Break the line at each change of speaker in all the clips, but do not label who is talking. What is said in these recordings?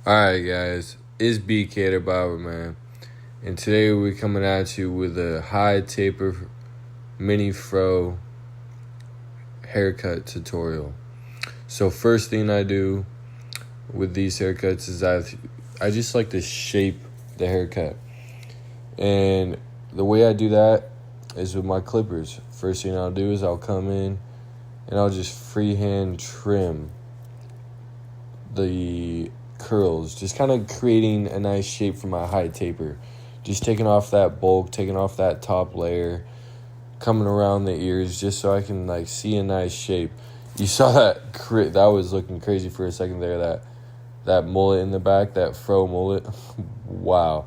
Alright guys, it's BK the Barber Man, and today we're coming at you with a high taper mini fro haircut tutorial. So first thing I do with these haircuts is I just like to shape the haircut, and the way I do that is with my clippers. First thing I'll do is I'll come in and I'll just freehand trim the curls, just kind of creating a nice shape for my high taper, just taking off that bulk, taking off that top layer, coming around the ears just so I can like see a nice shape. You saw that was looking crazy for a second there, that mullet in the back, that fro mullet. Wow.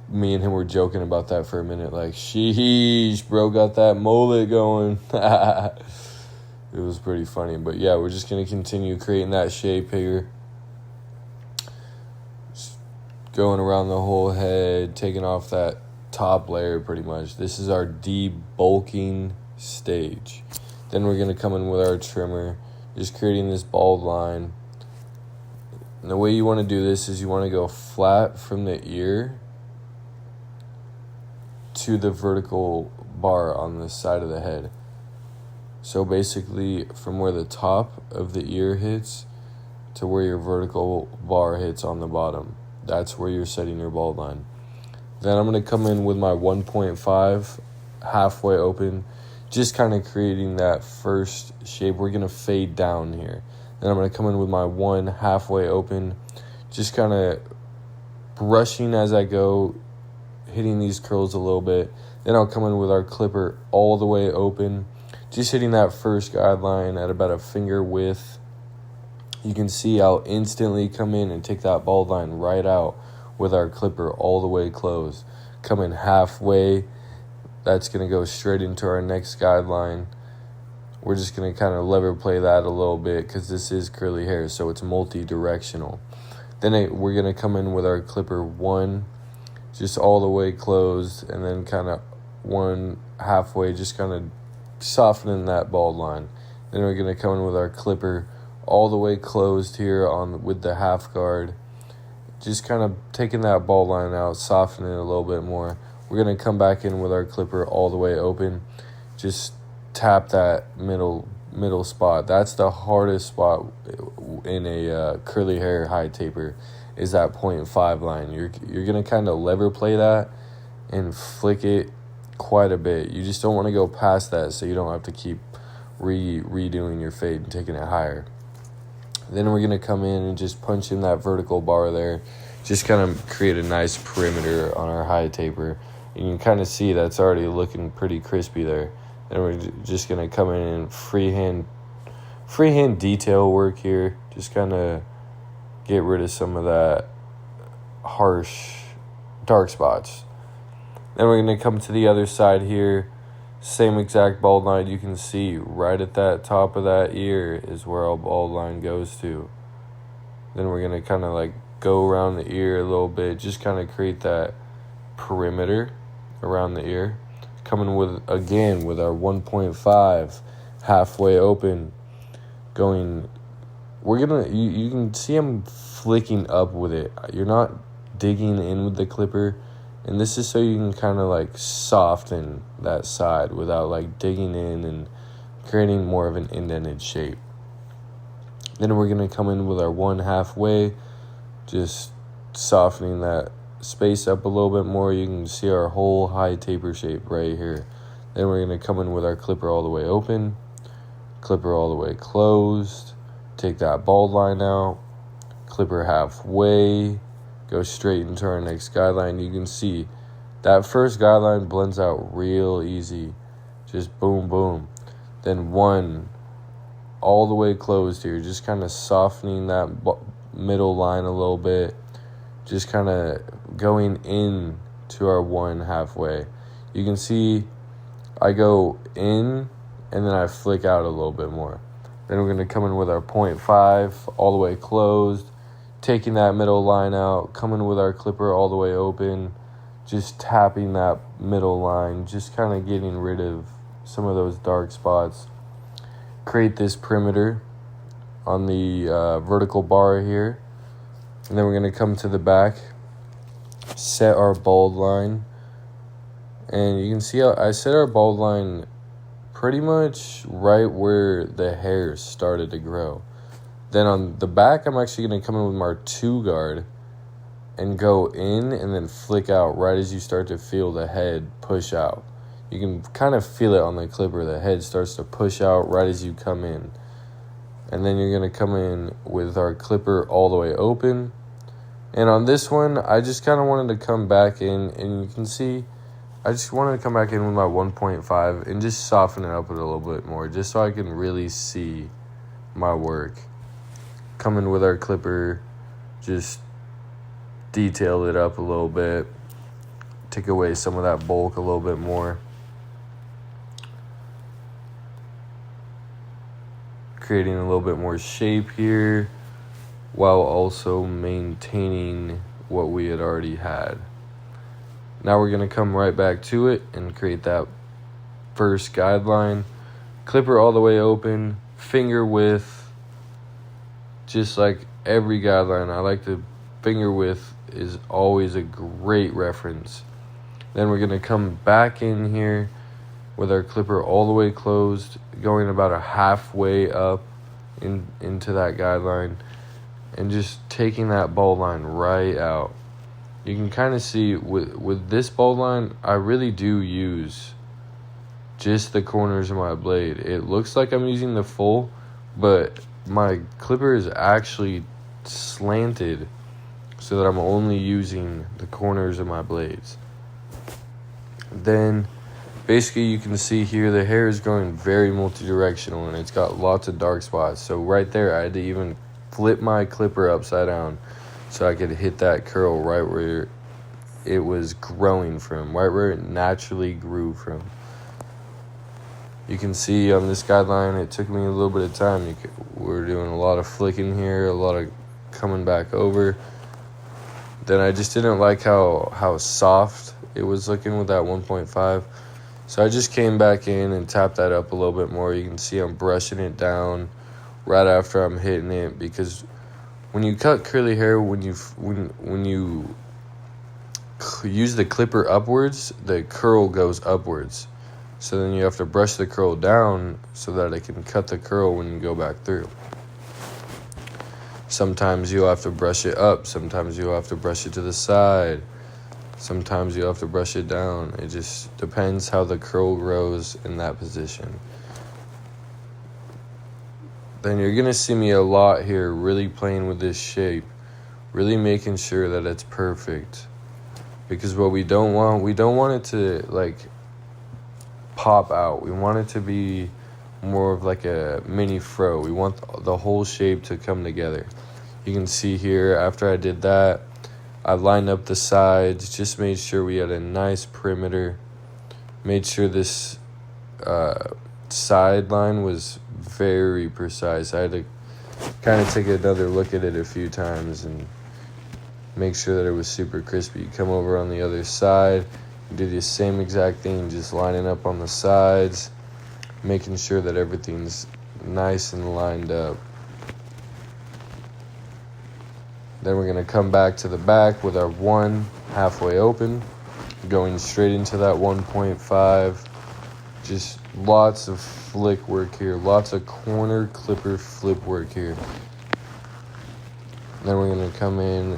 Me and him were joking about that for a minute, like, sheesh, bro got that mullet going. It was pretty funny. But yeah, we're just going to continue creating that shape here. Just going around the whole head, taking off that top layer pretty much. This is our debulking stage. Then we're going to come in with our trimmer, just creating this bald line. And the way you want to do this is you want to go flat from the ear to the vertical bar on the side of the head. So basically, from where the top of the ear hits to where your vertical bar hits on the bottom, that's where you're setting your bald line. Then I'm going to come in with my 1.5 halfway open, just kind of creating that first shape. We're going to fade down here. Then I'm going to come in with my 1 halfway open, just kind of brushing as I go, hitting these curls a little bit. Then I'll come in with our clipper all the way open, just hitting that first guideline at about a finger width. You can see I'll instantly come in and take that bald line right out with our clipper all the way closed. Come in halfway. That's going to go straight into our next guideline. We're just going to kind of lever play that a little bit because this is curly hair, so it's multi-directional. Then we're going to come in with our clipper 1, just all the way closed, and then kind of 1 halfway, just kind of softening that bald line. Then we're going to come in with our clipper all the way closed here with the half guard, just kind of taking that bald line out, softening it a little bit more. We're going to come back in with our clipper all the way open, just tap that middle spot. That's the hardest spot in a curly hair high taper, is that 0.5 line. You're going to kind of lever play that and flick it quite a bit. You just don't want to go past that, so you don't have to keep redoing your fade and taking it higher. Then we're going to come in and just punch in that vertical bar there, just kind of create a nice perimeter on our high taper. And you can kind of see that's already looking pretty crispy there. Then we're just going to come in and freehand detail work here, just kind of get rid of some of that harsh dark spots. Then we're going to come to the other side here. Same exact bald line. You can see right at that top of that ear is where our bald line goes to. Then we're going to kind of like go around the ear a little bit, just kind of create that perimeter around the ear. Coming with our 1.5 halfway open, going. We're gonna. You can see I'm flicking up with it. You're not digging in with the clipper, and this is so you can kind of like soften that side without like digging in and creating more of an indented shape. Then we're gonna come in with our 1 halfway, just softening that space up a little bit more. You can see our whole high taper shape right here. Then we're going to come in with our clipper all the way open, clipper all the way closed, take that bald line out, clipper halfway, go straight into our next guideline. You can see that first guideline blends out real easy, just boom boom. Then 1 all the way closed here, just kind of softening that middle line a little bit, just kind of going in to our 1 halfway. You can see I go in and then I flick out a little bit more. Then we're going to come in with our 0.5 all the way closed, taking that middle line out, coming with our clipper all the way open, just tapping that middle line, just kind of getting rid of some of those dark spots. Create this perimeter on the vertical bar here. And then we're going to come to the back, set our bald line. And you can see how I set our bald line pretty much right where the hair started to grow. Then on the back, I'm actually going to come in with my 2 guard and go in and then flick out right as you start to feel the head push out. You can kind of feel it on the clipper. The head starts to push out right as you come in. And then you're going to come in with our clipper all the way open. And on this one, I just kind of wanted to come back in, and you can see I just wanted to come back in with my 1.5 and just soften it up a little bit more, just so I can really see my work. Come in with our clipper, just detail it up a little bit, take away some of that bulk a little bit more. Creating a little bit more shape here while also maintaining what we had already had. Now we're going to come right back to it and create that first guideline. Clipper all the way open, finger width, just like every guideline. I like the finger width is always a great reference. Then we're going to come back in here with our clipper all the way closed, going about a halfway up into that guideline, and just taking that bald line right out. You can kind of see with this bald line, I really do use just the corners of my blade. It looks like I'm using the full, but my clipper is actually slanted so that I'm only using the corners of my blades. Then basically you can see here the hair is going very multi-directional and it's got lots of dark spots. So right there I had to even flip my clipper upside down so I could hit that curl right where it was growing from, right where it naturally grew from. You can see on this guideline, it took me a little bit of time. We're doing a lot of flicking here, a lot of coming back over. Then I just didn't like how soft it was looking with that 1.5. So I just came back in and tapped that up a little bit more. You can see I'm brushing it down right after I'm hitting it, because when you cut curly hair, when you use the clipper upwards, the curl goes upwards. So then you have to brush the curl down so that it can cut the curl when you go back through. Sometimes you'll have to brush it up. Sometimes you'll have to brush it to the side. Sometimes you'll have to brush it down. It just depends how the curl grows in that position. Then you're going to see me a lot here really playing with this shape, really making sure that it's perfect. Because what we don't want it to like pop out. We want it to be more of like a mini fro. We want the whole shape to come together. You can see here after I did that, I lined up the sides, just made sure we had a nice perimeter, made sure this side line was very precise. I had to kind of take another look at it a few times and make sure that it was super crispy. Come over on the other side, do the same exact thing, just lining up on the sides, making sure that everything's nice and lined up. Then we're going to come back to the back with our 1 halfway open, going straight into that 1.5. Just lots of flick work here, lots of corner clipper flip work here. Then we're going to come in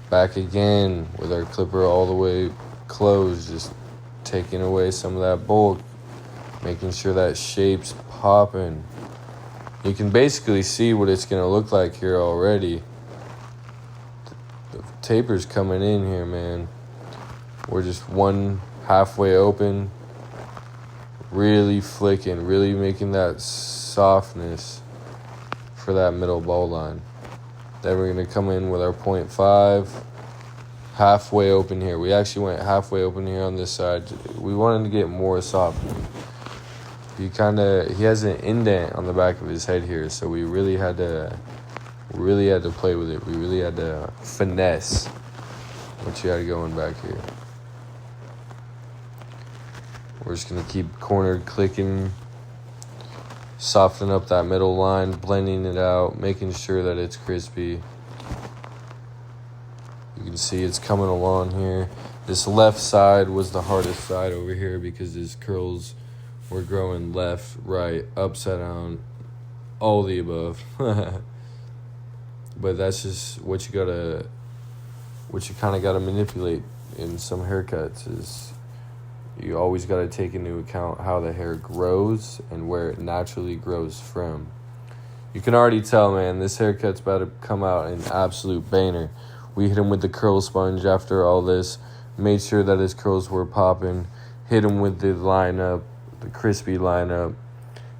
back again with our clipper all the way closed, just taking away some of that bulk, making sure that shape's popping. You can basically see what it's going to look like here already. The taper's coming in here, man. We're just 1 halfway open, really flicking, really making that softness for that middle bow line. Then we're going to come in with our 0.5, halfway open here. We actually went halfway open here on this side. We wanted to get more softening. He has an indent on the back of his head here, so we really had to play with it. We really had to finesse what you had going back here. We're just going to keep corner clicking, soften up that middle line, blending it out, making sure that it's crispy. You can see it's coming along here. This left side was the hardest side over here because his curls were growing left, right, upside down, all the above. But that's just what you kind of gotta manipulate in some haircuts. Is you always gotta take into account how the hair grows and where it naturally grows from. You can already tell, man, this haircut's about to come out an absolute banger. We hit him with the curl sponge after all this, made sure that his curls were popping, hit him with the lineup, the crispy lineup,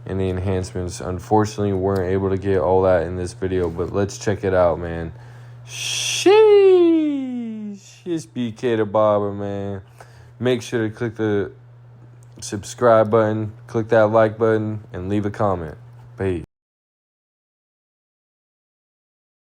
and the enhancements. Unfortunately, we weren't able to get all that in this video, but let's check it out, man. Sheesh. It's BK the Barber, man. Make sure to click the subscribe button, click that like button, and leave a comment. Peace.